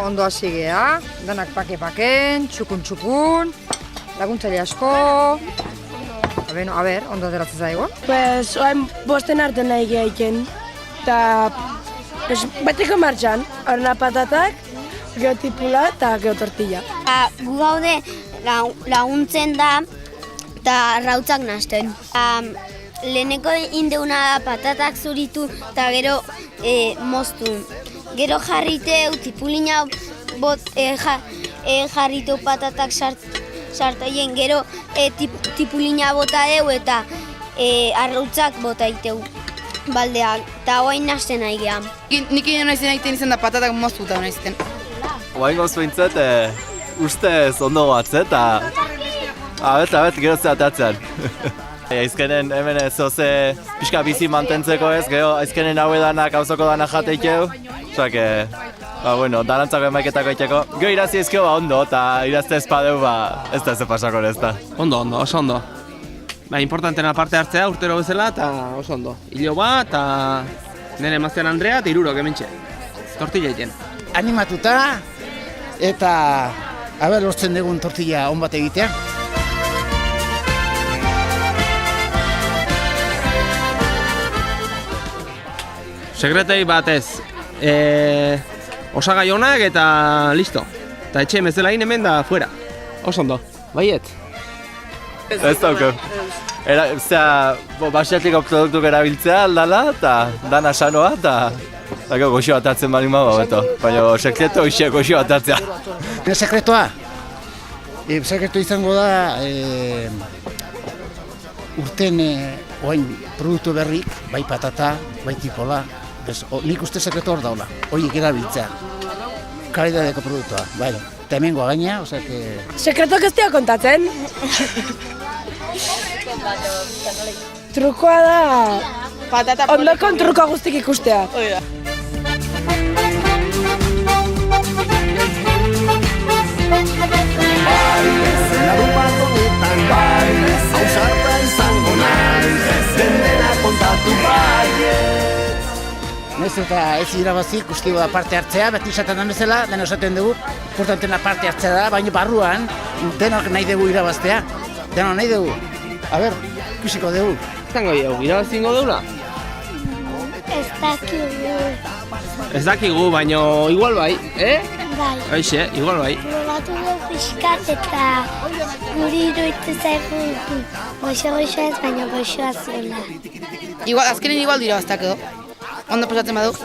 Ondo hasi gea, danak pake-paken, txukun-txukun, laguntzaile asko. A ber, ondo ateratzen zaigu. Pues, oain bosten arte nahi gehiaken. Eta, betiko martxan, horna patatak, geho tipula eta geho tortilla. Gu gaude laguntzen da eta rautzak nasten. Leheneko indeuna patatak zuritu eta gero moztu. Gero jarriteu, tipulina jarriteu patatak sartaien, gero tipulina bota deu eta arrautzak bota iteu baldeak, eta hoain nasten nahi gehan. Nik ino nahi zen izan da patatak moztuta nahi ziten. Oain goz behintzat, ustez ondo batzet, eta abet gero zehatatzean. Aizkenen hemen zoze pixka bizi mantentzeko ez, gero aizkenen haue danak hauzoko danak jateikeu. Osak, bueno, danantzako emaiketako iteko. Gero irazi ezkeo ondo, eta irazte ezpadeu ez da ez pasako ez da. Ondo, oso ondo. Importantena parte hartzea urtero bezala eta oso ondo. Hilo bat eta nire emaztean Andrea eta irurok hementxe. Tortilla egiten. Animatuta eta lortzen dugun tortilla on bat egitea. Sekretei batez, osagai onak eta listo. Eta etxe mezela hemen da fuera. Oso ondo. Baiet? Ez dauko. Basiatiko produktuk erabiltzea aldala eta dana sanoa eta goxo atatzen bali mago beto. Baina sekreto hoxe goxo atatzea. Sekretua? Sekretu izango da urten oain produktu berrik, bai patata, bai tipola. Nik uste sekretu hor daula, horiek erabiltzea. Kalidadeko produktua, bai. Eta hemen gaina, osea que... Sekretuak ez dira kontatzen. Trukoa da... Ondokon trukoa guztik ikustea. Naiz eta ez irabazik, guztiko da parte hartzea, beti izaten da bezala, dena esaten dugu, importantena parte hartzea da, baina barruan, denok nahi dugu irabaztea, denok nahi dugu. Ikusiko dugu. Zango dugu, irabazingo dugula? Ez dakigu. Ez dakigu, baina igual bai, Bai. Aixe, igual bai. Probatu dugu pixkat eta guri iruditu zaigu goxo-goxo ez, baina goxoa zuela. Azkenen igual dira baztak edo. Ondo pasatzen baduk.